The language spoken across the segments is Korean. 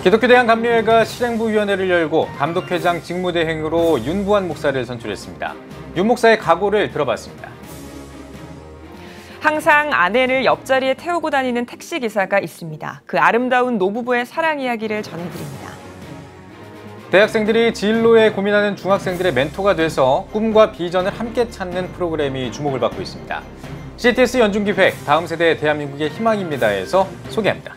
기독교대한감리회가 실행부위원회를 열고 감독회장 직무대행으로 윤부환 목사를 선출했습니다. 윤 목사의 각오를 들어봤습니다. 항상 아내를 옆자리에 태우고 다니는 택시기사가 있습니다. 그 아름다운 노부부의 사랑 이야기를 전해드립니다. 대학생들이 진로에 고민하는 중학생들의 멘토가 돼서 꿈과 비전을 함께 찾는 프로그램이 주목을 받고 있습니다. CTS 연중기획 다음 세대 대한민국의 희망입니다에서 소개합니다.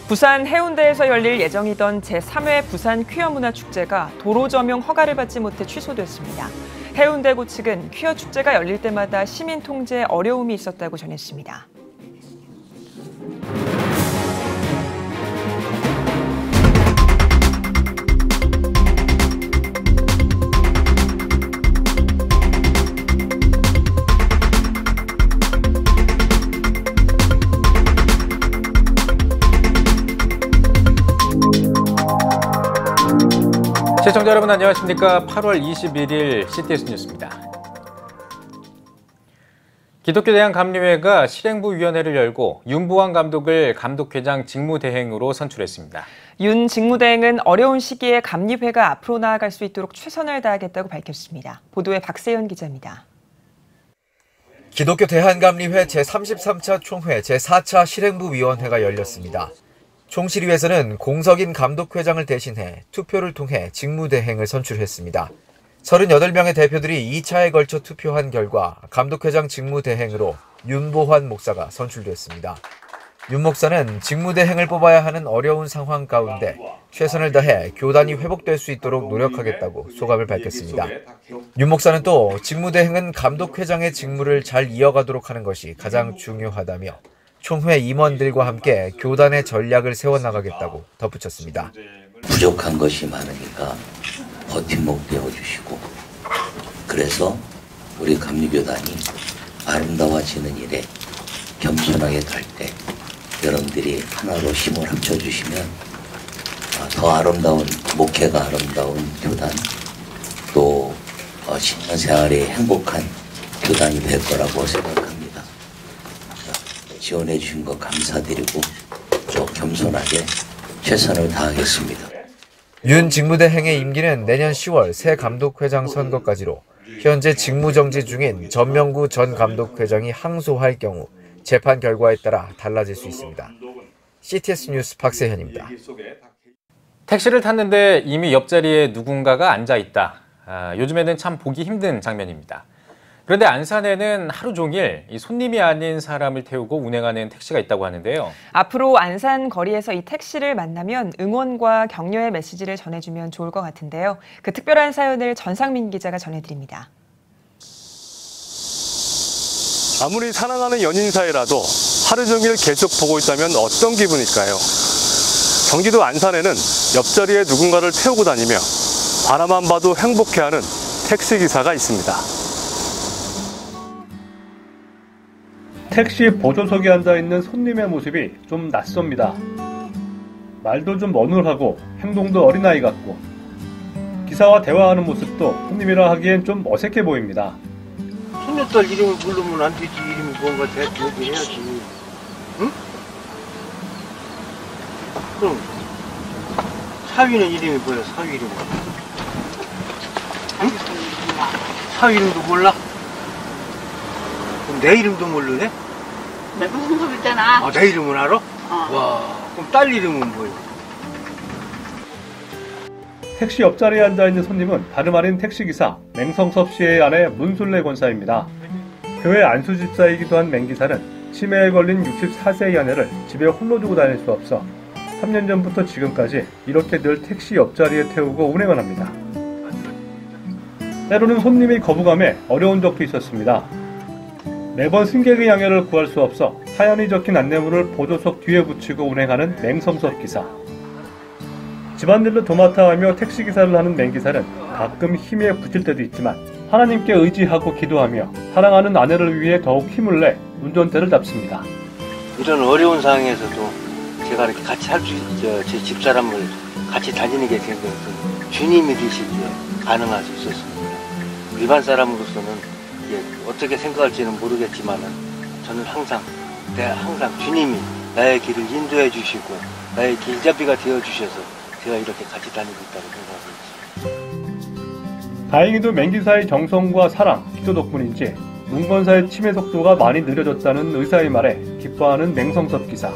부산 해운대에서 열릴 예정이던 제3회 부산 퀴어문화축제가 도로 점용 허가를 받지 못해 취소됐습니다. 해운대구 측은 퀴어 축제가 열릴 때마다 시민 통제에 어려움이 있었다고 전했습니다. 시청자 여러분 안녕하십니까? 8월 21일 CTS 뉴스입니다. 기독교대한감리회가 실행부위원회를 열고 윤부환 감독을 감독회장 직무대행으로 선출했습니다. 윤 직무대행은 어려운 시기에 감리회가 앞으로 나아갈 수 있도록 최선을 다하겠다고 밝혔습니다. 보도에 박세현 기자입니다. 기독교 대한감리회 제33차 총회 제4차 실행부위원회가 열렸습니다. 총실위에서는 공석인 감독회장을 대신해 투표를 통해 직무대행을 선출했습니다. 38명의 대표들이 2차에 걸쳐 투표한 결과 감독회장 직무대행으로 윤부환 목사가 선출됐습니다. 윤 목사는 직무대행을 뽑아야 하는 어려운 상황 가운데 최선을 다해 교단이 회복될 수 있도록 노력하겠다고 소감을 밝혔습니다. 윤 목사는 또 직무대행은 감독회장의 직무를 잘 이어가도록 하는 것이 가장 중요하다며 총회 임원들과 함께 교단의 전략을 세워나가겠다고 덧붙였습니다. 부족한 것이 많으니까 버팀목 되어주시고 그래서 우리 감리교단이 아름다워지는 일에 겸손하게 갈 때 여러분들이 하나로 힘을 합쳐주시면 더 아름다운 목회가 아름다운 교단 또 신앙생활이 행복한 교단이 될 거라고 생각합니다. 지원해 주신 거 감사드리고 좀 겸손하게 최선을 다하겠습니다. 윤 직무대행의 임기는 내년 10월 새 감독회장 선거까지로 현재 직무정지 중인 전명구 전 감독회장이 항소할 경우 재판 결과에 따라 달라질 수 있습니다. CTS 뉴스 박세현입니다. 택시를 탔는데 이미 옆자리에 누군가가 앉아있다. 요즘에는 참 보기 힘든 장면입니다. 그런데 안산에는 하루 종일 손님이 아닌 사람을 태우고 운행하는 택시가 있다고 하는데요. 앞으로 안산 거리에서 이 택시를 만나면 응원과 격려의 메시지를 전해주면 좋을 것 같은데요. 그 특별한 사연을 전상민 기자가 전해드립니다. 아무리 사랑하는 연인 사이라도 하루 종일 계속 보고 있다면 어떤 기분일까요? 경기도 안산에는 옆자리에 누군가를 태우고 다니며 바라만 봐도 행복해하는 택시기사가 있습니다. 택시 보조석에 앉아있는 손님의 모습이 좀 낯섭니다. 말도 좀 어눌하고 행동도 어린아이 같고 기사와 대화하는 모습도 손님이라 하기엔 좀 어색해 보입니다. 손녀딸 이름을 부르면 안 되지. 이름이 뭔가 얘기해야지. 응? 그럼 사위는 이름이 뭐야? 사위 이름은? 응? 사위 이름도 몰라? 그럼 내 이름도 모르네? 내 무슨 소리 있잖아. 내 이름은 알아? 와, 그럼 딸 이름은 뭐야? 택시 옆자리에 앉아있는 손님은 다름 아닌 택시기사 맹성섭 씨의 아내 문술래 권사입니다. 교회 안수집사이기도 한 맹기사는 치매에 걸린 64세의 아내를 집에 홀로 두고 다닐 수 없어 3년 전부터 지금까지 이렇게 늘 택시 옆자리에 태우고 운행을 합니다. 때로는 손님이 거부감에 어려운 적도 있었습니다. 매번 승객의 양해를 구할 수 없어 사연이 적힌 안내문을 보조석 뒤에 붙이고 운행하는 맹성섭 기사. 집안일로 도맡아 하며 택시기사를 하는 맹기사는 가끔 힘에 부칠 때도 있지만 하나님께 의지하고 기도하며 사랑하는 아내를 위해 더욱 힘을 내 운전대를 잡습니다. 이런 어려운 상황에서도 제가 이렇게 같이 할 수 있죠. 제 집사람을 같이 다니는 게 되는 것은 주님이 되시기에 가능할 수 있었습니다. 일반 사람으로서는 어떻게 생각할지는 모르겠지만 저는 항상 주님이 나의 길을 인도해 주시고 나의 길잡이가 되어주셔서 제가 이렇게 같이 다니고 있다고 생각하고 있습니다. 다행히도 맹기사의 정성과 사랑, 기도 덕분인지 문건사의 치매 속도가 많이 느려졌다는 의사의 말에 기뻐하는 맹성섭 기사.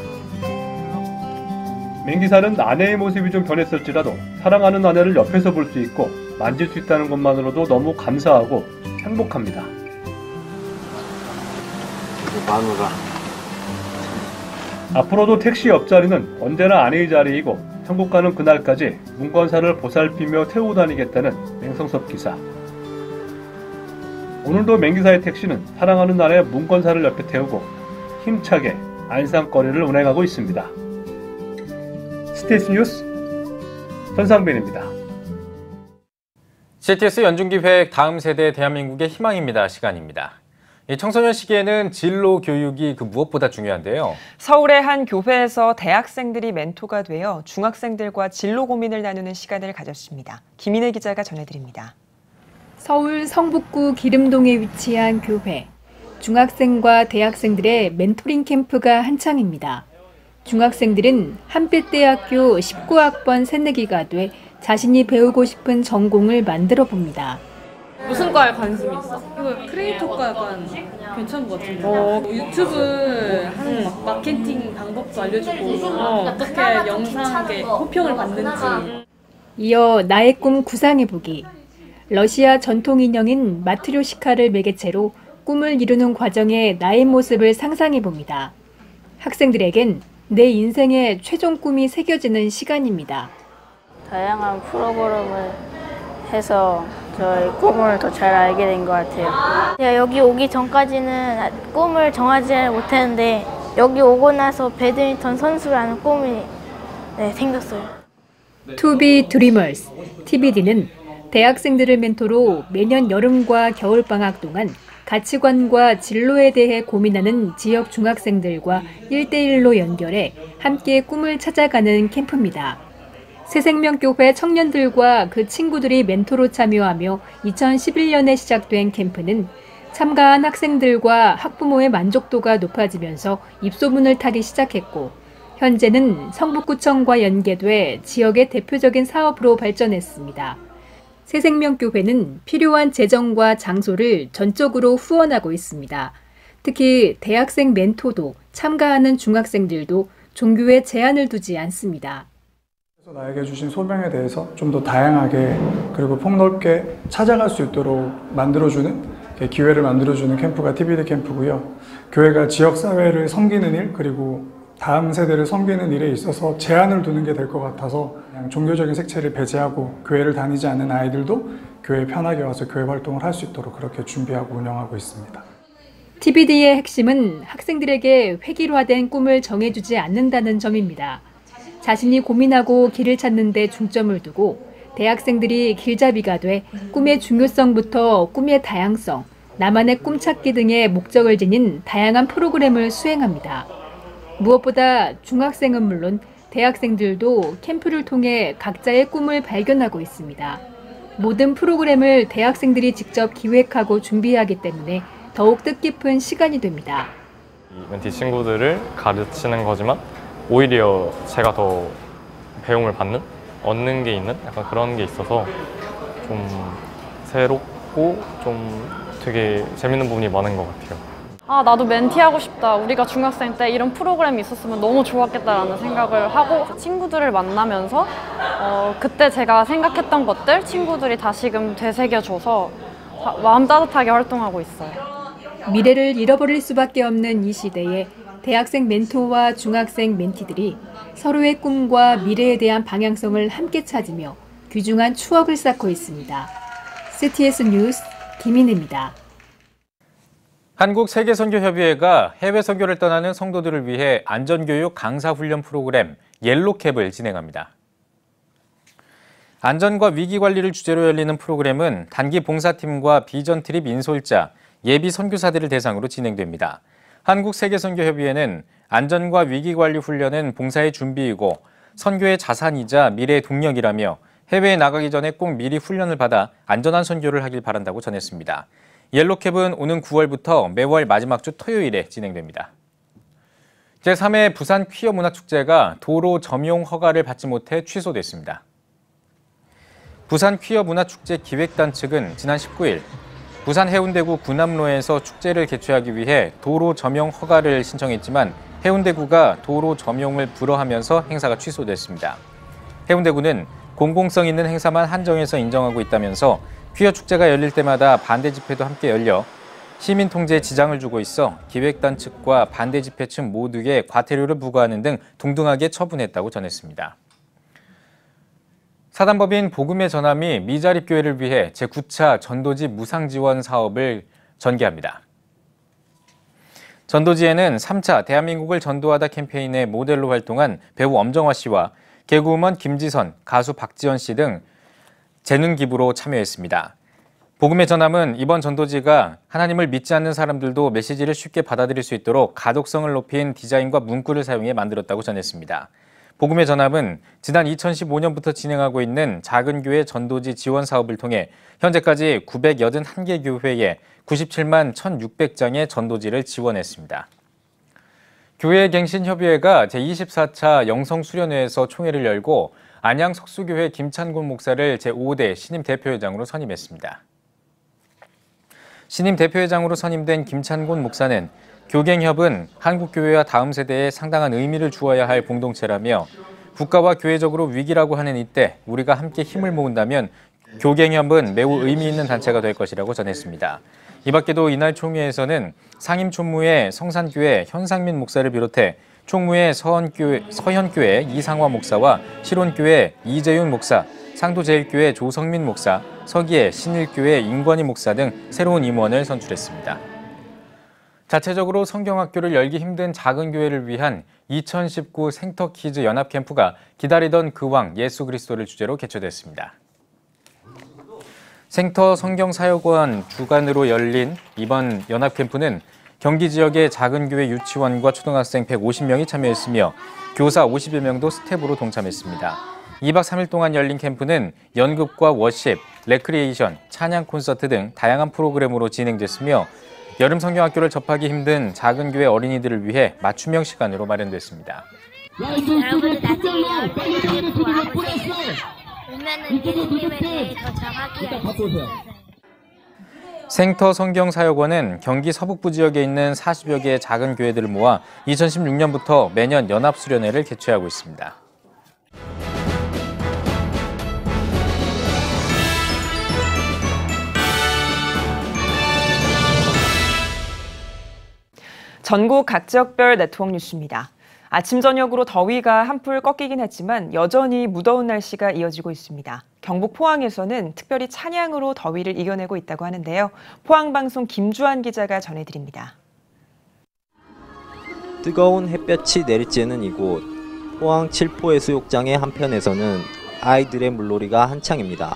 맹기사는 아내의 모습이 좀 변했을지라도 사랑하는 아내를 옆에서 볼 수 있고 만질 수 있다는 것만으로도 너무 감사하고 행복합니다. 마누라. 앞으로도 택시 옆자리는 언제나 아내의 자리이고 천국 가는 그날까지 문건사를 보살피며 태우고 다니겠다는 맹성섭 기사. 오늘도 맹기사의 택시는 사랑하는 아내 문건사를 옆에 태우고 힘차게 안산거리를 운행하고 있습니다. CTS 뉴스 전상빈입니다. CTS 연중기획 다음 세대 대한민국의 희망입니다 시간입니다. 이 청소년 시기에는 진로 교육이 무엇보다 중요한데요. 서울의 한 교회에서 대학생들이 멘토가 되어 중학생들과 진로 고민을 나누는 시간을 가졌습니다. 김인혜 기자가 전해드립니다. 서울 성북구 기름동에 위치한 교회. 중학생과 대학생들의 멘토링 캠프가 한창입니다. 중학생들은 한빛대학교 19학번 새내기가 돼 자신이 배우고 싶은 전공을 만들어 봅니다. 무슨 과에 관심이 있어? 이거 크리에이터과 약간 괜찮은 것 같은데. 유튜브 하는 마케팅 방법도 알려주고 어떻게 영상에 호평을 받는지. 이어 나의 꿈 구상해보기. 러시아 전통 인형인 마트료시카를 매개체로 꿈을 이루는 과정에 나의 모습을 상상해봅니다. 학생들에겐 내 인생의 최종 꿈이 새겨지는 시간입니다. 다양한 프로그램을 해서 저의 꿈을 더 잘 알게 된 것 같아요. 제가 여기 오기 전까지는 꿈을 정하지 못했는데 여기 오고 나서 배드민턴 선수라는 꿈이 생겼어요. To be Dreamers, TBD는 대학생들을 멘토로 매년 여름과 겨울방학 동안 가치관과 진로에 대해 고민하는 지역 중학생들과 1대1로 연결해 함께 꿈을 찾아가는 캠프입니다. 새생명교회 청년들과 그 친구들이 멘토로 참여하며 2011년에 시작된 캠프는 참가한 학생들과 학부모의 만족도가 높아지면서 입소문을 타기 시작했고 현재는 성북구청과 연계돼 지역의 대표적인 사업으로 발전했습니다. 새생명교회는 필요한 재정과 장소를 전적으로 후원하고 있습니다. 특히 대학생 멘토도 참가하는 중학생들도 종교에 제한을 두지 않습니다. 나에게 주신 소명에 대해서 좀 더 다양하게 그리고 폭넓게 찾아갈 수 있도록 만들어주는 기회를 만들어주는 캠프가 TBD 캠프고요. 교회가 지역사회를 섬기는 일 그리고 다음 세대를 섬기는 일에 있어서 제한을 두는 게 될 것 같아서 그냥 종교적인 색채를 배제하고 교회를 다니지 않는 아이들도 교회에 편하게 와서 교회 활동을 할 수 있도록 그렇게 준비하고 운영하고 있습니다. TBD의 핵심은 학생들에게 획일화된 꿈을 정해주지 않는다는 점입니다. 자신이 고민하고 길을 찾는 데 중점을 두고 대학생들이 길잡이가 돼 꿈의 중요성부터 꿈의 다양성, 나만의 꿈찾기 등의 목적을 지닌 다양한 프로그램을 수행합니다. 무엇보다 중학생은 물론 대학생들도 캠프를 통해 각자의 꿈을 발견하고 있습니다. 모든 프로그램을 대학생들이 직접 기획하고 준비하기 때문에 더욱 뜻깊은 시간이 됩니다. 멘티 친구들을 가르치는 거지만 오히려 제가 더 배움을 받는, 얻는 게 있는 약간 그런 게 있어서 좀 새롭고 좀 되게 재밌는 부분이 많은 것 같아요. 나도 멘티하고 싶다. 우리가 중학생 때 이런 프로그램이 있었으면 너무 좋았겠다라는 생각을 하고 친구들을 만나면서 그때 제가 생각했던 것들 친구들이 다시금 되새겨줘서 마음 따뜻하게 활동하고 있어요. 미래를 잃어버릴 수밖에 없는 이 시대에 대학생 멘토와 중학생 멘티들이 서로의 꿈과 미래에 대한 방향성을 함께 찾으며 귀중한 추억을 쌓고 있습니다. CTS 뉴스 김인혜입니다. 한국세계선교협의회가 해외 선교를 떠나는 성도들을 위해 안전교육 강사훈련 프로그램 옐로캡을 진행합니다. 안전과 위기관리를 주제로 열리는 프로그램은 단기 봉사팀과 비전트립 인솔자, 예비 선교사들을 대상으로 진행됩니다. 한국세계선교협의회는 안전과 위기관리 훈련은 봉사의 준비이고 선교의 자산이자 미래의 동력이라며 해외에 나가기 전에 꼭 미리 훈련을 받아 안전한 선교를 하길 바란다고 전했습니다. 옐로캡은 오는 9월부터 매월 마지막 주 토요일에 진행됩니다. 제3회 부산 퀴어 문화축제가 도로 점용 허가를 받지 못해 취소됐습니다. 부산 퀴어 문화축제 기획단 측은 지난 19일 부산 해운대구 군암로에서 축제를 개최하기 위해 도로 점용 허가를 신청했지만 해운대구가 도로 점용을 불허하면서 행사가 취소됐습니다. 해운대구는 공공성 있는 행사만 한정해서 인정하고 있다면서 퀴어 축제가 열릴 때마다 반대 집회도 함께 열려 시민 통제에 지장을 주고 있어 기획단 측과 반대 집회 측 모두에 과태료를 부과하는 등 동등하게 처분했다고 전했습니다. 사단법인 복음의 전함이 미자립교회를 위해 제9차 전도지 무상지원 사업을 전개합니다. 전도지에는 3차 대한민국을 전도하다 캠페인의 모델로 활동한 배우 엄정화 씨와 개그우먼 김지선, 가수 박지연 씨 등 재능 기부로 참여했습니다. 복음의 전함은 이번 전도지가 하나님을 믿지 않는 사람들도 메시지를 쉽게 받아들일 수 있도록 가독성을 높인 디자인과 문구를 사용해 만들었다고 전했습니다. 복음의 전함은 지난 2015년부터 진행하고 있는 작은 교회 전도지 지원 사업을 통해 현재까지 981개 교회에 97만 1,600장의 전도지를 지원했습니다. 교회갱신협의회가 제24차 영성수련회에서 총회를 열고 안양 석수교회 김찬곤 목사를 제5대 신임 대표회장으로 선임했습니다. 신임 대표회장으로 선임된 김찬곤 목사는 교갱협은 한국교회와 다음 세대에 상당한 의미를 주어야 할 공동체라며 국가와 교회적으로 위기라고 하는 이때 우리가 함께 힘을 모은다면 교갱협은 매우 의미 있는 단체가 될 것이라고 전했습니다. 이 밖에도 이날 총회에서는 상임총무회 성산교회 현상민 목사를 비롯해 총무회 서현교회 이상화 목사와 실온교회 이재윤 목사, 상도제일교회 조성민 목사, 서기의 신일교회 임권희 목사 등 새로운 임원을 선출했습니다. 자체적으로 성경학교를 열기 힘든 작은 교회를 위한 2019 생터키즈 연합캠프가 기다리던 그 왕 예수 그리스도를 주제로 개최됐습니다. 생터 성경사역원 주관으로 열린 이번 연합캠프는 경기 지역의 작은 교회 유치원과 초등학생 150명이 참여했으며 교사 51명도 스텝으로 동참했습니다. 2박 3일 동안 열린 캠프는 연극과 워십, 레크리에이션, 찬양 콘서트 등 다양한 프로그램으로 진행됐으며 여름 성경학교를 접하기 힘든 작은 교회 어린이들을 위해 맞춤형 시간으로 마련됐습니다. 여러분들 나중에 울면은 예수님에 대해 더 정확히 알수 있어요. 생터 성경사역원은 경기 서북부 지역에 있는 40여 개의 작은 교회들을 모아 2016년부터 매년 연합수련회를 개최하고 있습니다. 전국 각 지역별 네트워크 뉴스입니다. 아침 저녁으로 더위가 한풀 꺾이긴 했지만 여전히 무더운 날씨가 이어지고 있습니다. 경북 포항에서는 특별히 찬양으로 더위를 이겨내고 있다고 하는데요. 포항방송 김주한 기자가 전해드립니다. 뜨거운 햇볕이 내리쬐는 이곳 포항 칠포해수욕장의 한편에서는 아이들의 물놀이가 한창입니다.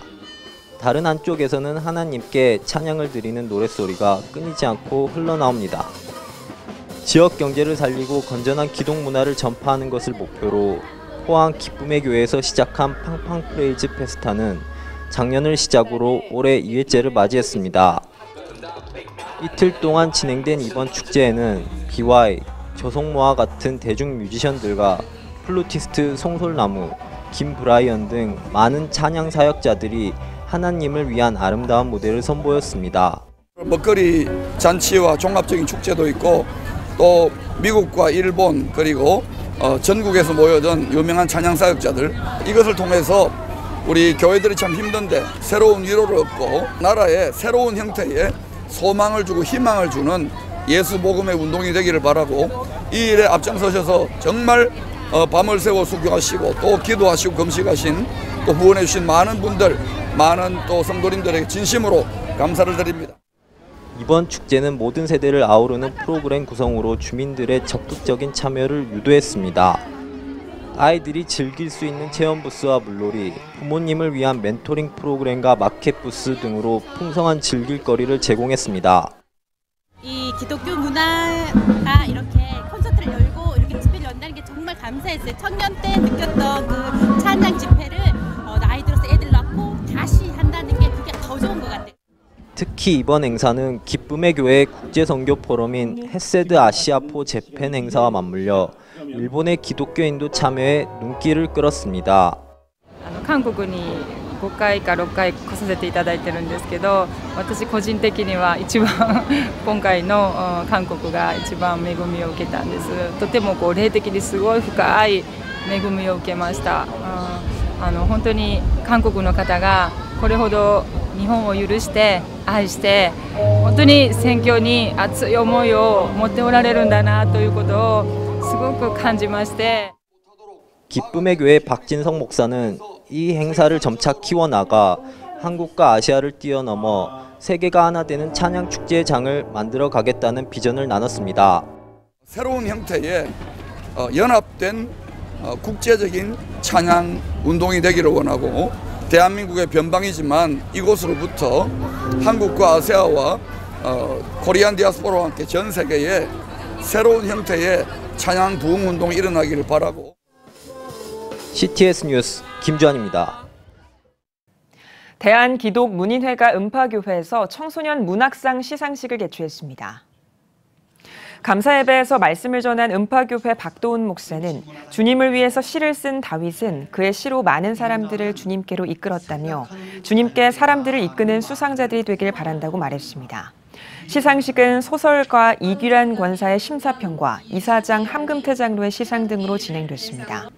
다른 한쪽에서는 하나님께 찬양을 드리는 노랫소리가 끊이지 않고 흘러나옵니다. 지역 경제를 살리고 건전한 기독 문화를 전파하는 것을 목표로 포항 기쁨의 교회에서 시작한 팡팡 프레이즈 페스타는 작년을 시작으로 올해 2회째를 맞이했습니다. 이틀 동안 진행된 이번 축제에는 BY, 조성모와 같은 대중 뮤지션들과 플루티스트 송솔나무, 김브라이언 등 많은 찬양 사역자들이 하나님을 위한 아름다운 무대를 선보였습니다. 먹거리 잔치와 종합적인 축제도 있고 또 미국과 일본 그리고 전국에서 모여든 유명한 찬양 사역자들 이것을 통해서 우리 교회들이 참 힘든데 새로운 위로를 얻고 나라에 새로운 형태의 소망을 주고 희망을 주는 예수 복음의 운동이 되기를 바라고 이 일에 앞장서셔서 정말 밤을 새워 수고하시고 또 기도하시고 금식하신 또 후원해 주신 많은 분들 많은 또 성도님들에게 진심으로 감사를 드립니다. 이번 축제는 모든 세대를 아우르는 프로그램 구성으로 주민들의 적극적인 참여를 유도했습니다. 아이들이 즐길 수 있는 체험 부스와 물놀이, 부모님을 위한 멘토링 프로그램과 마켓 부스 등으로 풍성한 즐길거리를 제공했습니다. 이 기독교 문화가 이렇게 콘서트를 열고 이렇게 집회를 연다는 게 정말 감사했어요. 청년 때 느꼈던 그 찬양 집회를 나이 들어서 애들 낳고 다시 한다는 게 그게 더 좋은 것 같아요. 특히 이번 행사는 기쁨의 교회 국제선교 포럼인 헤세드 아시아포 재팬 행사와 맞물려 일본의 기독교인도 참여해 눈길을 끌었습니다. 韓国に5回か6回来させていただいてるんですけど、私個人的には一番今回の韓国が一番恵みを受けたんです。とても霊的にすごい深い恵みを受けました。本当に韓国の方がこれほど日本を許して愛して本当に宣教に熱い思いを持っておられるんだなということをすごく感じまして。 기쁨의 교회 박진성 목사는 이 행사를 점차 키워나가 한국과 아시아를 뛰어넘어 세계가 하나 되는 찬양 축제의 장을 만들어 가겠다는 비전을 나눴습니다. 새로운 형태의 연합된 국제적인 찬양 운동이 되기를 원하고 대한민국의 변방이지만 이곳으로부터 한국과 아시아와 코리안 디아스포라와 함께 전 세계에 새로운 형태의 찬양 부흥 운동이 일어나기를 바라고 CTS 뉴스 김주환입니다. 대한기독문인회가 음파교회에서 청소년 문학상 시상식을 개최했습니다. 감사 예배에서 말씀을 전한 음파교회 박도훈 목사는 주님을 위해서 시를 쓴 다윗은 그의 시로 많은 사람들을 주님께로 이끌었다며 주님께 사람들을 이끄는 수상자들이 되길 바란다고 말했습니다. 시상식은 소설가 이규란 권사의 심사평과 이사장 함금태 장로의 시상 등으로 진행됐습니다.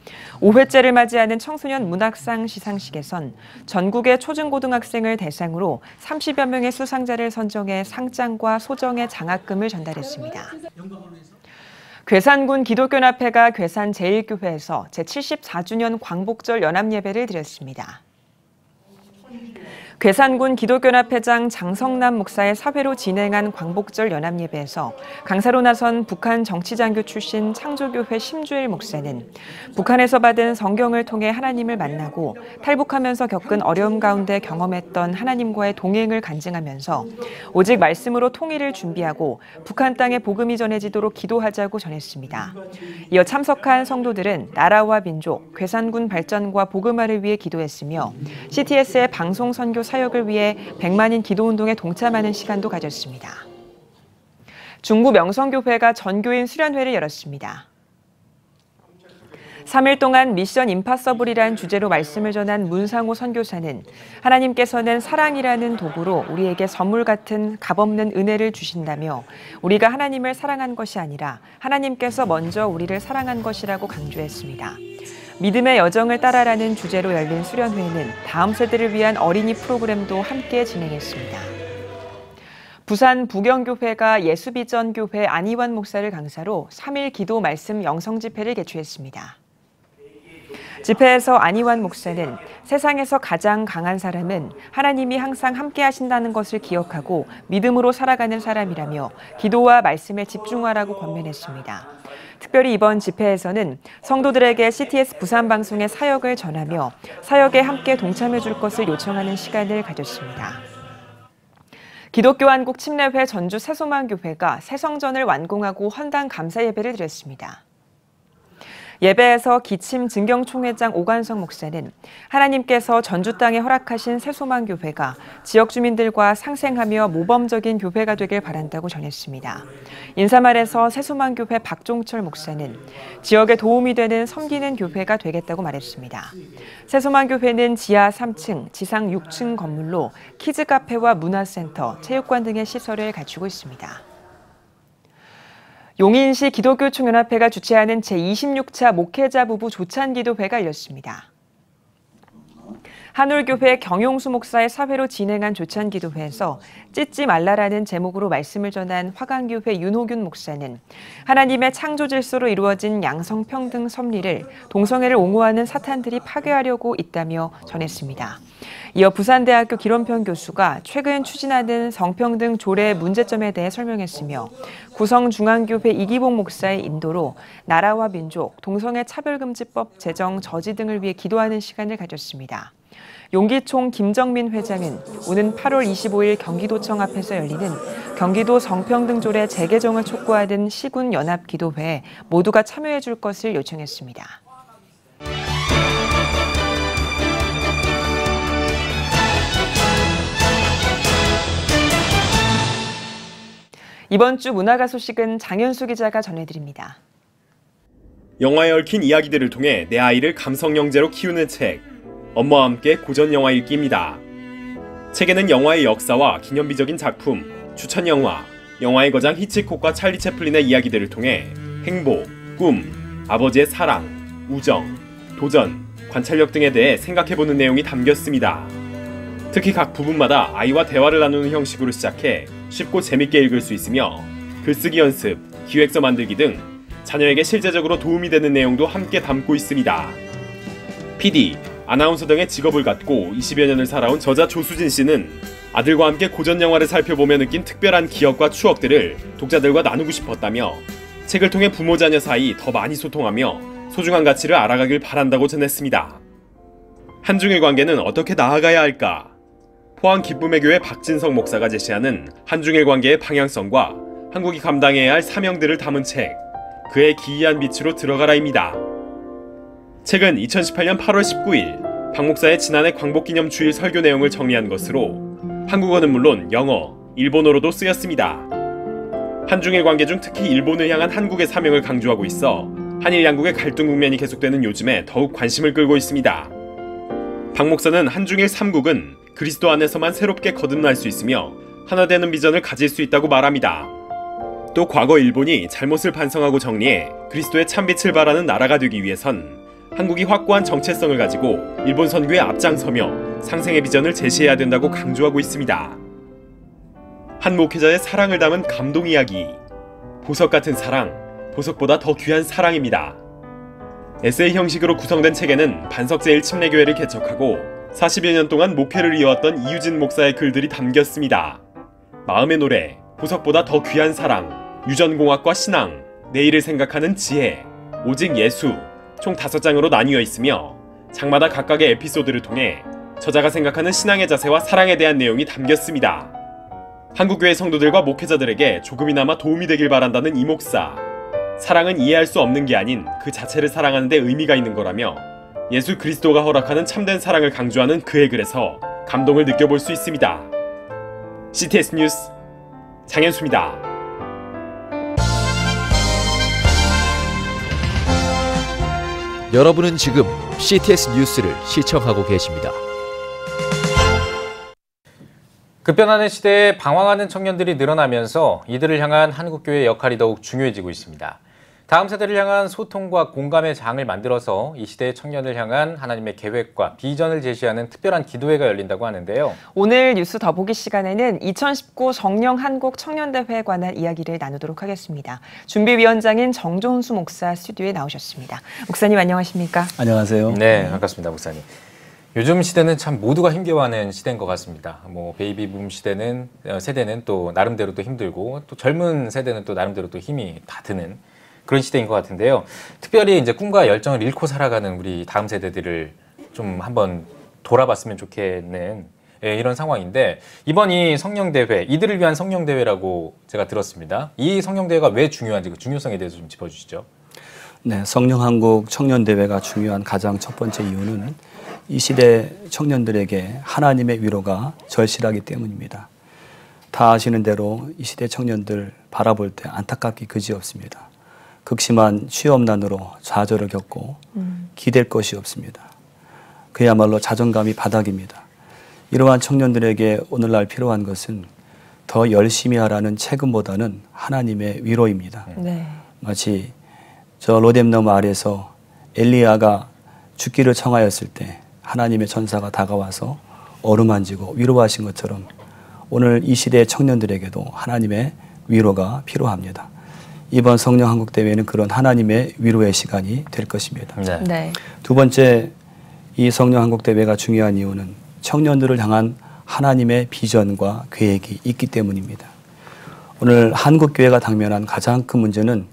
5회째를 맞이하는 청소년 문학상 시상식에선 전국의 초중고등학생을 대상으로 30여 명의 수상자를 선정해 상장과 소정의 장학금을 전달했습니다. 괴산군 기독교연합회가 괴산 제1교회에서 제74주년 광복절 연합예배를 드렸습니다. 괴산군 기독교연합회장 장성남 목사의 사회로 진행한 광복절 연합예배에서 강사로 나선 북한 정치장교 출신 창조교회 심주일 목사는 북한에서 받은 성경을 통해 하나님을 만나고 탈북하면서 겪은 어려움 가운데 경험했던 하나님과의 동행을 간증하면서 오직 말씀으로 통일을 준비하고 북한 땅에 복음이 전해지도록 기도하자고 전했습니다. 이어 참석한 성도들은 나라와 민족, 괴산군 발전과 복음화를 위해 기도했으며 CTS의 방송 선교 사역을 위해 100만인 기도운동에 동참하는 시간도 가졌습니다. 중부 명성교회가 전교인 수련회를 열었습니다. 3일 동안 미션 임파서블이란 주제로 말씀을 전한 문상호 선교사는 하나님께서는 사랑이라는 도구로 우리에게 선물 같은 값없는 은혜를 주신다며 우리가 하나님을 사랑한 것이 아니라 하나님께서 먼저 우리를 사랑한 것이라고 강조했습니다. 믿음의 여정을 따라라는 주제로 열린 수련회는 다음 세대를 위한 어린이 프로그램도 함께 진행했습니다. 부산 부경교회가 예수비전교회 안희환 목사를 강사로 3일 기도 말씀 영성 집회를 개최했습니다. 집회에서 안희환 목사는 세상에서 가장 강한 사람은 하나님이 항상 함께 하신다는 것을 기억하고 믿음으로 살아가는 사람이라며 기도와 말씀에 집중하라고 권면했습니다. 특별히 이번 집회에서는 성도들에게 CTS 부산 방송의 사역을 전하며 사역에 함께 동참해 줄 것을 요청하는 시간을 가졌습니다. 기독교 한국 침례회 전주 새소망교회가 새성전을 완공하고 헌당 감사 예배를 드렸습니다. 예배에서 기침 증경총회장 오관성 목사는 하나님께서 전주 땅에 허락하신 새소망교회가 지역 주민들과 상생하며 모범적인 교회가 되길 바란다고 전했습니다. 인사말에서 새소망교회 박종철 목사는 지역에 도움이 되는 섬기는 교회가 되겠다고 말했습니다. 새소망교회는 지하 3층, 지상 6층 건물로 키즈카페와 문화센터, 체육관 등의 시설을 갖추고 있습니다. 용인시 기독교총연합회가 주최하는 제26차 목회자 부부 조찬기도회가 열렸습니다. 한울교회 경용수 목사의 사회로 진행한 조찬기도회에서 찢지 말라라는 제목으로 말씀을 전한 화강교회 윤호균 목사는 하나님의 창조 질서로 이루어진 양성평등 섭리를 동성애를 옹호하는 사탄들이 파괴하려고 있다며 전했습니다. 이어 부산대학교 기론평 교수가 최근 추진하는 성평등 조례의 문제점에 대해 설명했으며 구성중앙교회 이기복 목사의 인도로 나라와 민족, 동성애 차별금지법 제정 저지 등을 위해 기도하는 시간을 가졌습니다. 용기총 김정민 회장은 오는 8월 25일 경기도청 앞에서 열리는 경기도 성평등조례 재개정을 촉구하는 시군연합기도회에 모두가 참여해 줄 것을 요청했습니다. 이번 주 문화가 소식은 장현수 기자가 전해드립니다. 영화에 얽힌 이야기들을 통해 내 아이를 감성 영재로 키우는 책, 엄마와 함께 고전 영화 읽기입니다. 책에는 영화의 역사와 기념비적인 작품, 추천 영화, 영화의 거장 히치콕과 찰리 채플린의 이야기들을 통해 행복, 꿈, 아버지의 사랑, 우정, 도전, 관찰력 등에 대해 생각해보는 내용이 담겼습니다. 특히 각 부분마다 아이와 대화를 나누는 형식으로 시작해 쉽고 재밌게 읽을 수 있으며 글쓰기 연습, 기획서 만들기 등 자녀에게 실제적으로 도움이 되는 내용도 함께 담고 있습니다. PD, 아나운서 등의 직업을 갖고 20여 년을 살아온 저자 조수진 씨는 아들과 함께 고전 영화를 살펴보며 느낀 특별한 기억과 추억들을 독자들과 나누고 싶었다며 책을 통해 부모 자녀 사이 더 많이 소통하며 소중한 가치를 알아가길 바란다고 전했습니다. 한중일 관계는 어떻게 나아가야 할까? 포항 기쁨의 교회 박진성 목사가 제시하는 한중일 관계의 방향성과 한국이 감당해야 할 사명들을 담은 책, 그의 기이한 빛으로 들어가라입니다. 책은 2018년 8월 19일 박 목사의 지난해 광복기념 주일 설교 내용을 정리한 것으로 한국어는 물론 영어, 일본어로도 쓰였습니다. 한중일 관계 중 특히 일본을 향한 한국의 사명을 강조하고 있어 한일 양국의 갈등 국면이 계속되는 요즘에 더욱 관심을 끌고 있습니다. 박 목사는 한중일 3국은 그리스도 안에서만 새롭게 거듭날 수 있으며 하나 되는 비전을 가질 수 있다고 말합니다. 또 과거 일본이 잘못을 반성하고 정리해 그리스도의 참빛을 발하는 나라가 되기 위해선 한국이 확고한 정체성을 가지고 일본 선교에 앞장서며 상생의 비전을 제시해야 된다고 강조하고 있습니다. 한 목회자의 사랑을 담은 감동 이야기, 보석 같은 사랑, 보석보다 더 귀한 사랑입니다. 에세이 형식으로 구성된 책에는 반석제1침례교회를 개척하고 40여 년 동안 목회를 이어왔던 이유진 목사의 글들이 담겼습니다. 마음의 노래, 보석보다 더 귀한 사랑, 유전공학과 신앙, 내일을 생각하는 지혜, 오직 예수, 총 5장으로 나뉘어 있으며 장마다 각각의 에피소드를 통해 저자가 생각하는 신앙의 자세와 사랑에 대한 내용이 담겼습니다. 한국교회 성도들과 목회자들에게 조금이나마 도움이 되길 바란다는 이 목사. 사랑은 이해할 수 없는 게 아닌 그 자체를 사랑하는 데 의미가 있는 거라며 예수 그리스도가 허락하는 참된 사랑을 강조하는 그의 글에서 감동을 느껴볼 수 있습니다. CTS 뉴스 장현수입니다. 여러분은 지금 CTS 뉴스를 시청하고 계십니다. 급변하는 시대에 방황하는 청년들이 늘어나면서 이들을 향한 한국교회의 역할이 더욱 중요해지고 있습니다. 다음 세대를 향한 소통과 공감의 장을 만들어서 이 시대의 청년을 향한 하나님의 계획과 비전을 제시하는 특별한 기도회가 열린다고 하는데요. 오늘 뉴스 더보기 시간에는 2019 성령 한국 청년대회에 관한 이야기를 나누도록 하겠습니다. 준비위원장인 정종수 목사 스튜디오에 나오셨습니다. 목사님 안녕하십니까? 안녕하세요. 네, 반갑습니다, 목사님. 요즘 시대는 참 모두가 힘겨워하는 시대인 것 같습니다. 베이비붐 세대는 또 나름대로 또 힘들고 또 젊은 세대는 또 나름대로 또 힘이 다 드는 그런 시대인 것 같은데요. 특별히 이제 꿈과 열정을 잃고 살아가는 우리 다음 세대들을 좀 한번 돌아봤으면 좋겠는 이런 상황인데 이번 이 성령대회, 이들을 위한 성령대회라고 제가 들었습니다. 이 성령대회가 왜 중요한지 그 중요성에 대해서 좀 짚어주시죠. 네, 성령한국 청년대회가 중요한 가장 첫 번째 이유는 이 시대 청년들에게 하나님의 위로가 절실하기 때문입니다. 다 아시는 대로 이 시대 청년들 바라볼 때 안타깝기 그지없습니다. 극심한 취업난으로 좌절을 겪고 기댈 것이 없습니다. 그야말로 자존감이 바닥입니다. 이러한 청년들에게 오늘날 필요한 것은 더 열심히 하라는 책임보다는 하나님의 위로입니다. 네. 마치 저 로뎀 아래에서 엘리야가 죽기를 청하였을 때 하나님의 전사가 다가와서 어루만지고 위로하신 것처럼 오늘 이 시대의 청년들에게도 하나님의 위로가 필요합니다. 이번 성령 한국대회는 그런 하나님의 위로의 시간이 될 것입니다. 네. 두 번째, 이 성령 한국대회가 중요한 이유는 청년들을 향한 하나님의 비전과 계획이 있기 때문입니다. 오늘 한국교회가 당면한 가장 큰 문제는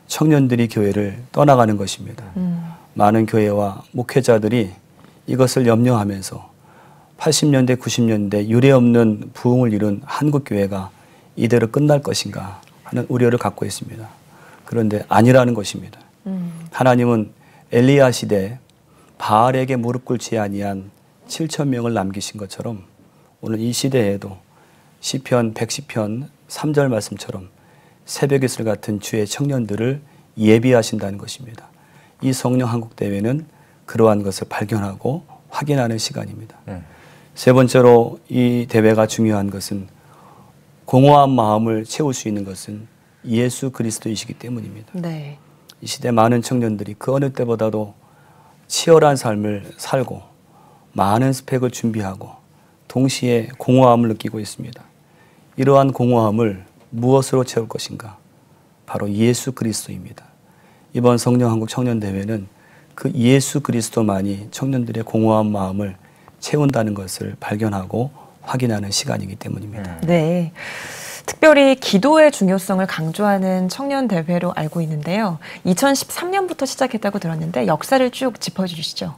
청년들이 교회를 떠나가는 것입니다. 많은 교회와 목회자들이 이것을 염려하면서 80년대, 90년대 유례없는 부흥을 이룬 한국교회가 이대로 끝날 것인가 하는 우려를 갖고 있습니다. 그런데 아니라는 것입니다. 하나님은 엘리야 시대 바알에게 무릎 꿇지 아니한 7,000명을 남기신 것처럼 오늘 이 시대에도 시편 110편 3절 말씀처럼 새벽이슬 같은 주의 청년들을 예비하신다는 것입니다. 이 성령 한국 대회는 그러한 것을 발견하고 확인하는 시간입니다. 세 번째로 이 대회가 중요한 것은 공허한 마음을 채울 수 있는 것은 예수 그리스도이시기 때문입니다. 네. 이 시대 많은 청년들이 그 어느 때보다도 치열한 삶을 살고 많은 스펙을 준비하고 동시에 공허함을 느끼고 있습니다. 이러한 공허함을 무엇으로 채울 것인가? 바로 예수 그리스도입니다. 이번 성령 한국 청년대회는 그 예수 그리스도만이 청년들의 공허한 마음을 채운다는 것을 발견하고 확인하는 시간이기 때문입니다. 네. 특별히 기도의 중요성을 강조하는 청년대회로 알고 있는데요. 2013년부터 시작했다고 들었는데 역사를 쭉 짚어주시죠.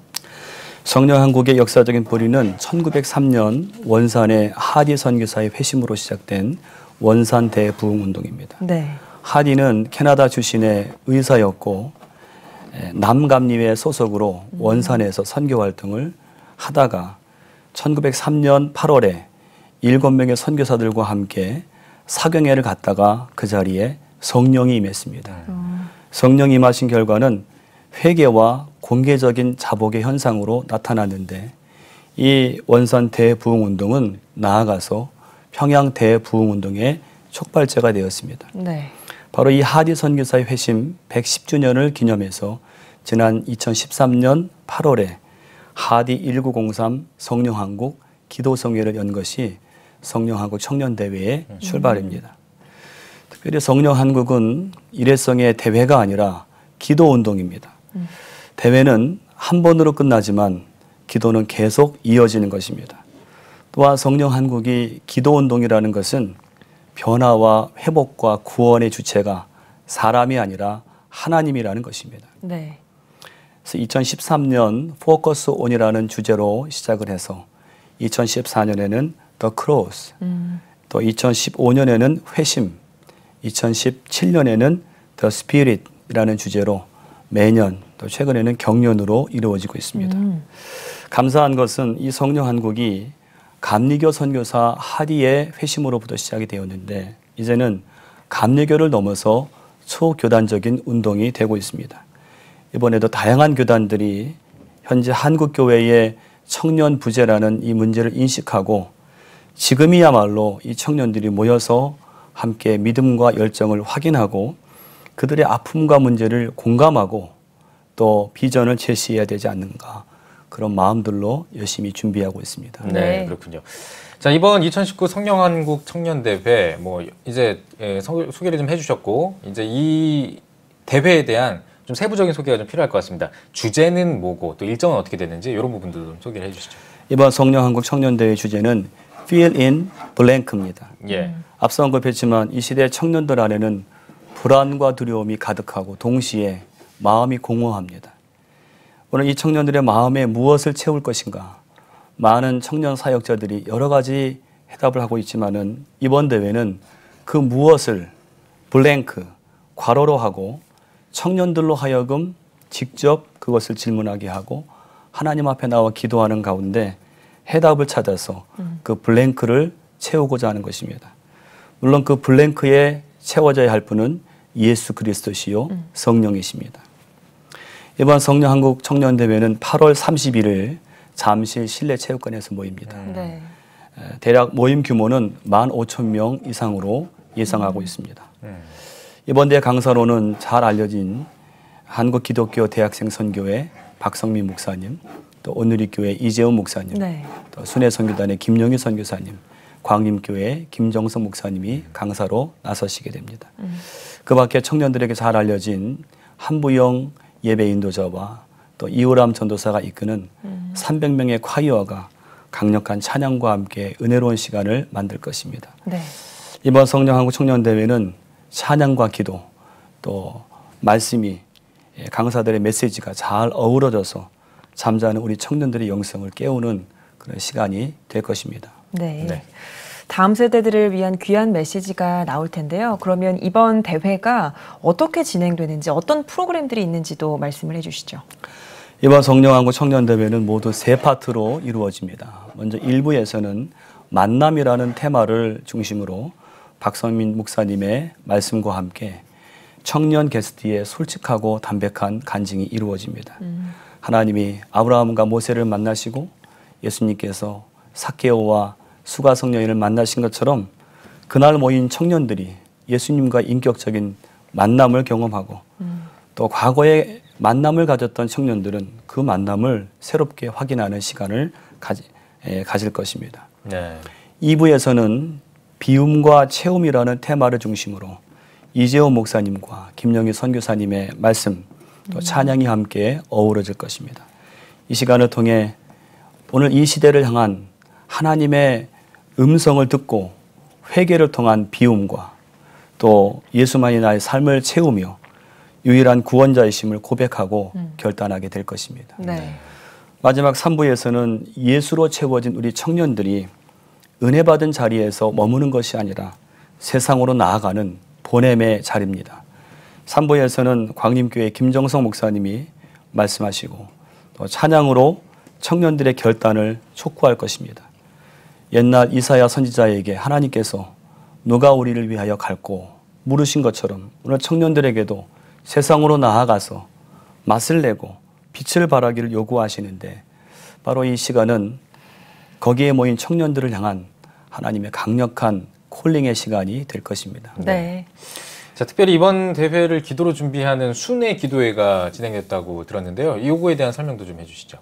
성령 한국의 역사적인 뿌리는 1903년 원산의 하디 선교사의 회심으로 시작된 원산 대부흥운동입니다. 네. 하디는 캐나다 출신의 의사였고 남감리회 소속으로 원산에서 선교 활동을 하다가 1903년 8월에 7명의 선교사들과 함께 사경회를 갔다가 그 자리에 성령이 임했습니다. 성령이 임하신 결과는 회개와 공개적인 자복의 현상으로 나타났는데 이 원산 대부흥운동은 나아가서 평양 대부흥운동의 촉발제가 되었습니다. 네. 바로 이 하디 선교사의 회심 110주년을 기념해서 지난 2013년 8월에 하디 1903 성령한국 기도성회를 연 것이 성령한국 청년대회의 출발입니다. 특별히 성령한국은 일회성의 대회가 아니라 기도운동입니다. 대회는 한 번으로 끝나지만 기도는 계속 이어지는 것입니다. 또한 성령한국이 기도운동이라는 것은 변화와 회복과 구원의 주체가 사람이 아니라 하나님이라는 것입니다. 네. 그래서 2013년 포커스 온이라는 주제로 시작을 해서 2014년에는 The Cross, 또 2015년에는 회심, 2017년에는 The Spirit이라는 주제로 매년 또 최근에는 경륜으로 이루어지고 있습니다. 감사한 것은 이 성령 한국이 감리교 선교사 하디의 회심으로부터 시작이 되었는데 이제는 감리교를 넘어서 초교단적인 운동이 되고 있습니다. 이번에도 다양한 교단들이 현재 한국교회의 청년 부재라는 이 문제를 인식하고 지금이야말로 이 청년들이 모여서 함께 믿음과 열정을 확인하고 그들의 아픔과 문제를 공감하고 또 비전을 제시해야 되지 않는가 그런 마음들로 열심히 준비하고 있습니다. 네, 그렇군요. 자, 이번 2019 성령한국 청년대회 이제 소개를 좀 해주셨고 이제 이 대회에 대한 좀 세부적인 소개가 좀 필요할 것 같습니다. 주제는 뭐고 또 일정은 어떻게 되는지 이런 부분도 좀 소개를 해주시죠. 이번 성령한국 청년대회 주제는 Fill in Blank입니다. 예. 앞서 언급했지만 이 시대 청년들 안에는 불안과 두려움이 가득하고 동시에 마음이 공허합니다. 오늘 이 청년들의 마음에 무엇을 채울 것인가? 많은 청년 사역자들이 여러 가지 해답을 하고 있지만은 이번 대회는 그 무엇을 블랭크, 괄호로 하고 청년들로 하여금 직접 그것을 질문하게 하고 하나님 앞에 나와 기도하는 가운데 해답을 찾아서 그 블랭크를 채우고자 하는 것입니다. 물론 그 블랭크에 채워져야 할 분은 예수 그리스도시요 성령이십니다. 이번 성령한국 청년대회는 8월 31일 잠실 실내체육관에서 모입니다. 네. 대략 모임 규모는 15,000명 이상으로 예상하고 있습니다. 이번 대회 강사로는 잘 알려진 한국기독교 대학생 선교회 박성민 목사님, 또 온누리교회 이재훈 목사님, 네. 또 순회선교단의 김용희 선교사님, 광림교회 김정석 목사님이 강사로 나서시게 됩니다. 그 밖에 청년들에게 잘 알려진 한부영 예배 인도자와 또 이호람 전도사가 이끄는 300명의 콰이어가 강력한 찬양과 함께 은혜로운 시간을 만들 것입니다. 네. 이번 성령한국 청년대회는 찬양과 기도 또 말씀이 강사들의 메시지가 잘 어우러져서 잠자는 우리 청년들의 영성을 깨우는 그런 시간이 될 것입니다. 네. 다음 세대들을 위한 귀한 메시지가 나올 텐데요. 그러면 이번 대회가 어떻게 진행되는지 어떤 프로그램들이 있는지도 말씀을 해주시죠. 이번 성령한국 청년대회는 모두 3파트로 이루어집니다. 먼저 1부에서는 만남이라는 테마를 중심으로 박성민 목사님의 말씀과 함께 청년 게스트의 솔직하고 담백한 간증이 이루어집니다. 하나님이 아브라함과 모세를 만나시고 예수님께서 삭개오와 수가성녀인을 만나신 것처럼 그날 모인 청년들이 예수님과 인격적인 만남을 경험하고 또 과거에 만남을 가졌던 청년들은 그 만남을 새롭게 확인하는 시간을 가질 것입니다. 네. 2부에서는 비움과 체험이라는 테마를 중심으로 이재호 목사님과 김영희 선교사님의 말씀 또 찬양이 함께 어우러질 것입니다. 이 시간을 통해 오늘 이 시대를 향한 하나님의 음성을 듣고 회개를 통한 비움과 또 예수만이 나의 삶을 채우며 유일한 구원자이심을 고백하고 결단하게 될 것입니다. 네. 마지막 3부에서는 예수로 채워진 우리 청년들이 은혜 받은 자리에서 머무는 것이 아니라 세상으로 나아가는 보냄의 자리입니다. 3부에서는 광림교회 김정성 목사님이 말씀하시고 또 찬양으로 청년들의 결단을 촉구할 것입니다. 옛날 이사야 선지자에게 하나님께서 누가 우리를 위하여 갈고 물으신 것처럼 오늘 청년들에게도 세상으로 나아가서 맛을 내고 빛을 발하기를 요구하시는데 바로 이 시간은 거기에 모인 청년들을 향한 하나님의 강력한 콜링의 시간이 될 것입니다. 네. 자, 특별히 이번 대회를 기도로 준비하는 순회 기도회가 진행됐다고 들었는데요. 이 요구에 대한 설명도 좀 해주시죠.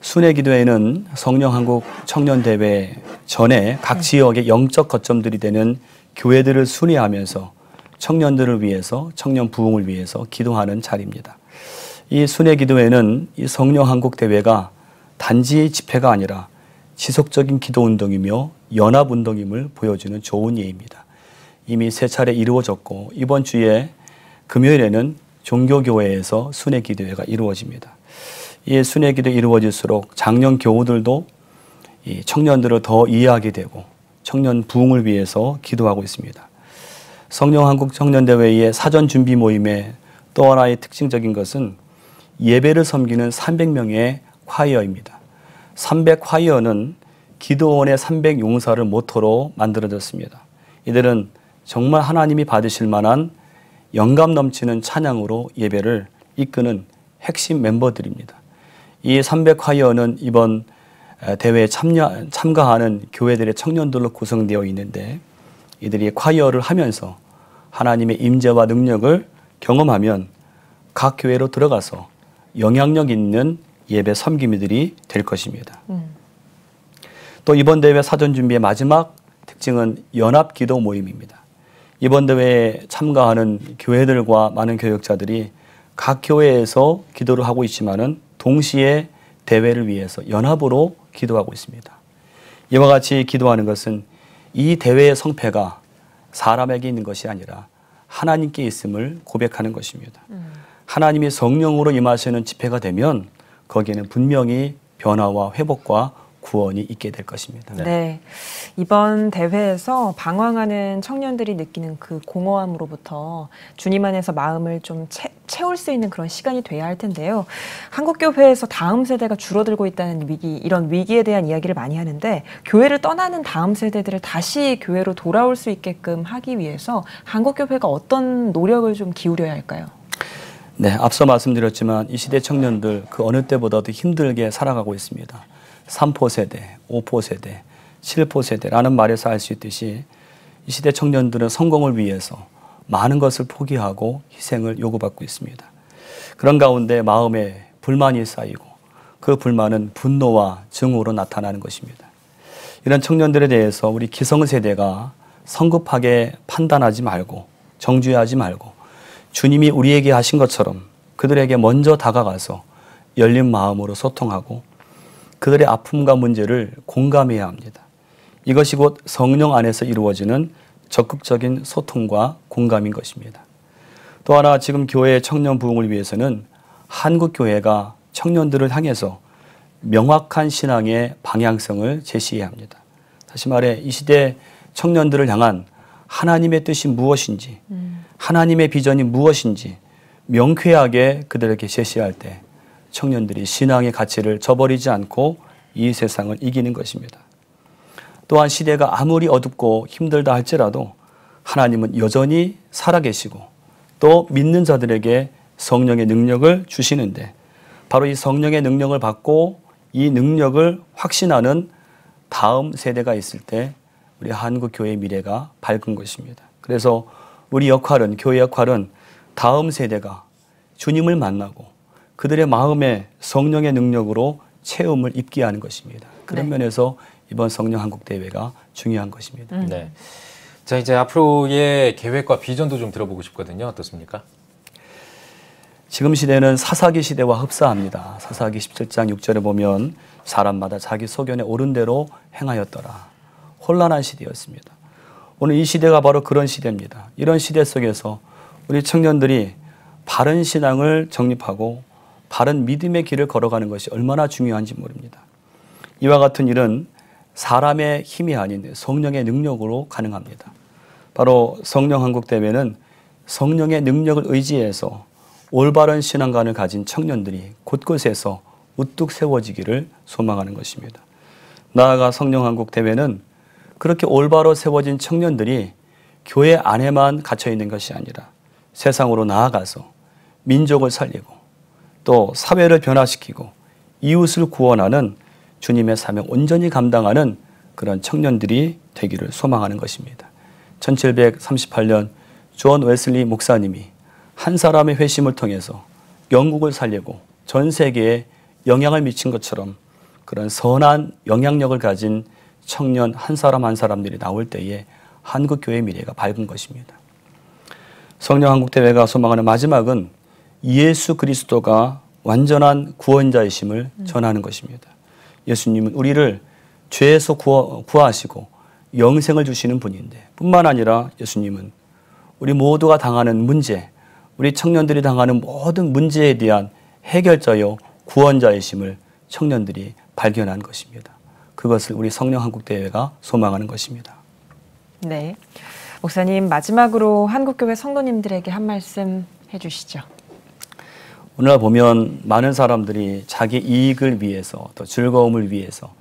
순회 기도회는 성령한국 청년대회 전에 각 지역의 영적 거점들이 되는 교회들을 순회하면서 청년들을 위해서, 청년 부흥을 위해서 기도하는 자리입니다. 이 순회 기도회는 이 성령한국 대회가 단지 집회가 아니라 지속적인 기도 운동이며 연합 운동임을 보여주는 좋은 예입니다. 이미 3차례 이루어졌고 이번 주에 금요일에는 종교교회에서 순회 기도회가 이루어집니다. 이 순회 기도 이루어질수록 작년 교우들도 이 청년들을 더 이해하게 되고 청년 부흥을 위해서 기도하고 있습니다. 성령한국 청년대회의 사전 준비 모임의 또 하나의 특징적인 것은 예배를 섬기는 300명의 콰이어입니다. 300 콰이어는 기도원의 300 용사를 모토로 만들어졌습니다. 이들은 정말 하나님이 받으실 만한 영감 넘치는 찬양으로 예배를 이끄는 핵심 멤버들입니다. 이 300 콰이어는 이번 대회에 참가하는 교회들의 청년들로 구성되어 있는데 이들이 콰이어를 하면서 하나님의 임재와 능력을 경험하면 각 교회로 들어가서 영향력 있는 예배 섬김이들이 될 것입니다. 또 이번 대회 사전 준비의 마지막 특징은 연합 기도 모임입니다. 이번 대회에 참가하는 교회들과 많은 교역자들이 각 교회에서 기도를 하고 있지만은 동시에 대회를 위해서 연합으로 기도하고 있습니다. 이와 같이 기도하는 것은 이 대회의 성패가 사람에게 있는 것이 아니라 하나님께 있음을 고백하는 것입니다. 하나님이 성령으로 임하시는 집회가 되면 거기에는 분명히 변화와 회복과 구원이 있게 될 것입니다. 네. 이번 대회에서 방황하는 청년들이 느끼는 그 공허함으로부터 주님 안에서 마음을 좀 채울 수 있는 그런 시간이 돼야 할 텐데요. 한국교회에서 다음 세대가 줄어들고 있다는 위기, 이런 위기에 대한 이야기를 많이 하는데 교회를 떠나는 다음 세대들을 다시 교회로 돌아올 수 있게끔 하기 위해서 한국교회가 어떤 노력을 좀 기울여야 할까요? 네, 앞서 말씀드렸지만 이 시대 청년들 그 어느 때보다도 힘들게 살아가고 있습니다. 3포 세대, 5포 세대, 7포 세대라는 말에서 알 수 있듯이 이 시대 청년들은 성공을 위해서 많은 것을 포기하고 희생을 요구받고 있습니다. 그런 가운데 마음에 불만이 쌓이고 그 불만은 분노와 증오로 나타나는 것입니다. 이런 청년들에 대해서 우리 기성세대가 성급하게 판단하지 말고 정죄하지 말고 주님이 우리에게 하신 것처럼 그들에게 먼저 다가가서 열린 마음으로 소통하고 그들의 아픔과 문제를 공감해야 합니다. 이것이 곧 성령 안에서 이루어지는 적극적인 소통과 공감인 것입니다. 또 하나 지금 교회의 청년 부흥을 위해서는 한국교회가 청년들을 향해서 명확한 신앙의 방향성을 제시해야 합니다. 다시 말해 이 시대 청년들을 향한 하나님의 뜻이 무엇인지 하나님의 비전이 무엇인지 명쾌하게 그들에게 제시할 때 청년들이 신앙의 가치를 저버리지 않고 이 세상을 이기는 것입니다. 또한 시대가 아무리 어둡고 힘들다 할지라도 하나님은 여전히 살아계시고 또 믿는 자들에게 성령의 능력을 주시는데 바로 이 성령의 능력을 받고 이 능력을 확신하는 다음 세대가 있을 때 우리 한국 교회의 미래가 밝은 것입니다. 그래서 우리 역할은, 교회 역할은 다음 세대가 주님을 만나고 그들의 마음에 성령의 능력으로 체험을 입게 하는 것입니다. 그런 면에서 이번 성령 한국 대회가 중요한 것입니다. 네. 자, 이제 앞으로의 계획과 비전도 좀 들어보고 싶거든요. 어떻습니까? 지금 시대는 사사기 시대와 흡사합니다. 사사기 17장 6절에 보면 사람마다 자기 소견에 옳은 대로 행하였더라. 혼란한 시대였습니다. 오늘 이 시대가 바로 그런 시대입니다. 이런 시대 속에서 우리 청년들이 바른 신앙을 정립하고 바른 믿음의 길을 걸어가는 것이 얼마나 중요한지 모릅니다. 이와 같은 일은 사람의 힘이 아닌 성령의 능력으로 가능합니다. 바로 성령 한국 대회는 성령의 능력을 의지해서 올바른 신앙관을 가진 청년들이 곳곳에서 우뚝 세워지기를 소망하는 것입니다. 나아가 성령 한국 대회는 그렇게 올바로 세워진 청년들이 교회 안에만 갇혀 있는 것이 아니라 세상으로 나아가서 민족을 살리고 또 사회를 변화시키고 이웃을 구원하는 주님의 사명 온전히 감당하는 그런 청년들이 되기를 소망하는 것입니다. 1738년 존 웨슬리 목사님이 한 사람의 회심을 통해서 영국을 살리고 전 세계에 영향을 미친 것처럼 그런 선한 영향력을 가진 청년 한 사람 한 사람들이 나올 때에 한국교회의 미래가 밝은 것입니다. 성령 한국대회가 소망하는 마지막은 예수 그리스도가 완전한 구원자이심을 전하는 것입니다. 예수님은 우리를 죄에서 구하시고 영생을 주시는 분인데 뿐만 아니라 예수님은 우리 모두가 당하는 문제, 우리 청년들이 당하는 모든 문제에 대한 해결자요 구원자이심을 청년들이 발견한 것입니다. 그것을 우리 성령 한국대회가 소망하는 것입니다. 네, 목사님 마지막으로 한국교회 성도님들에게 한 말씀 해주시죠. 오늘 보면 많은 사람들이 자기 이익을 위해서 또 즐거움을 위해서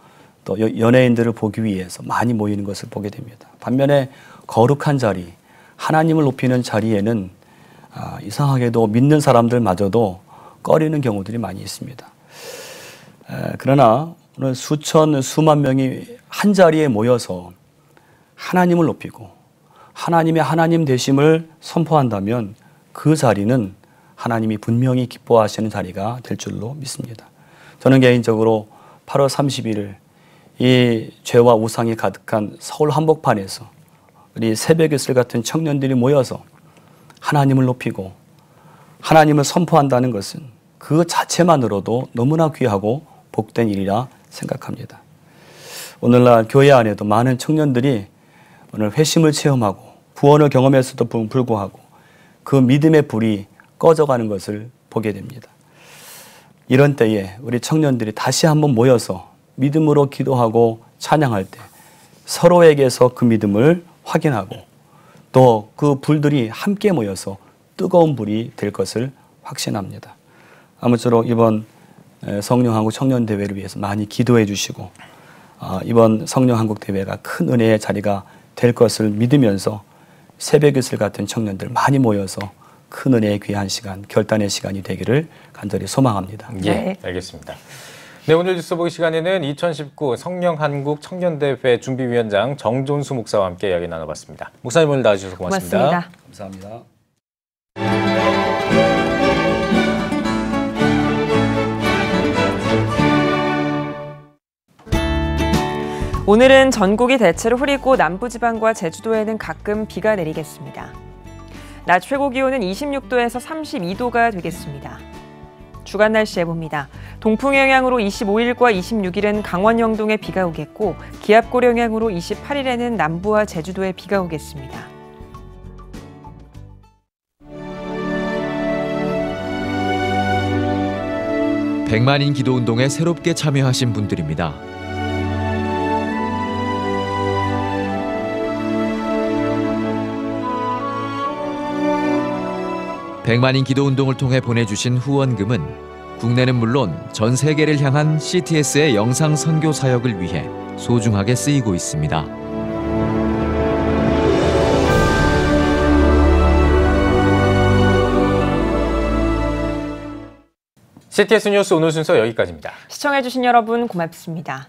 또 연예인들을 보기 위해서 많이 모이는 것을 보게 됩니다. 반면에 거룩한 자리, 하나님을 높이는 자리에는 이상하게도 믿는 사람들마저도 꺼리는 경우들이 많이 있습니다. 그러나 오늘 수만 명이 한 자리에 모여서 하나님을 높이고 하나님의 하나님 되심을 선포한다면 그 자리는 하나님이 분명히 기뻐하시는 자리가 될 줄로 믿습니다. 저는 개인적으로 8월 31일 이 죄와 우상이 가득한 서울 한복판에서 우리 새벽이슬 같은 청년들이 모여서 하나님을 높이고 하나님을 선포한다는 것은 그 자체만으로도 너무나 귀하고 복된 일이라 생각합니다. 오늘날 교회 안에도 많은 청년들이 오늘 회심을 체험하고 구원을 경험했음에도 불구하고 그 믿음의 불이 꺼져가는 것을 보게 됩니다. 이런 때에 우리 청년들이 다시 한번 모여서 믿음으로 기도하고 찬양할 때 서로에게서 그 믿음을 확인하고 또 그 불들이 함께 모여서 뜨거운 불이 될 것을 확신합니다. 아무쪼록 이번 성령 한국 청년 대회를 위해서 많이 기도해 주시고 이번 성령 한국 대회가 큰 은혜의 자리가 될 것을 믿으면서 새벽이슬 같은 청년들 많이 모여서 큰 은혜의 귀한 시간, 결단의 시간이 되기를 간절히 소망합니다. 예, 알겠습니다. 네, 오늘 뉴스 보기 시간에는 2019 성령 한국 청년대회 준비위원장 정존수 목사와 함께 이야기 나눠봤습니다. 목사님 오늘 나와주셔서 고맙습니다. 감사합니다. 오늘은 전국이 대체로 흐리고 남부지방과 제주도에는 가끔 비가 내리겠습니다. 낮 최고 기온은 26도에서 32도가 되겠습니다. 주간 날씨 해봅니다. 동풍 영향으로 25일과 26일은 강원 영동에 비가 오겠고 기압골 영향으로 28일에는 남부와 제주도에 비가 오겠습니다. 백만인 기도운동에 새롭게 참여하신 분들입니다. 백만인 기도운동을 통해 보내주신 후원금은 국내는 물론 전 세계를 향한 CTS의 영상 선교 사역을 위해 소중하게 쓰이고 있습니다. CTS 뉴스 오늘 순서 여기까지입니다. 시청해주신 여러분 고맙습니다.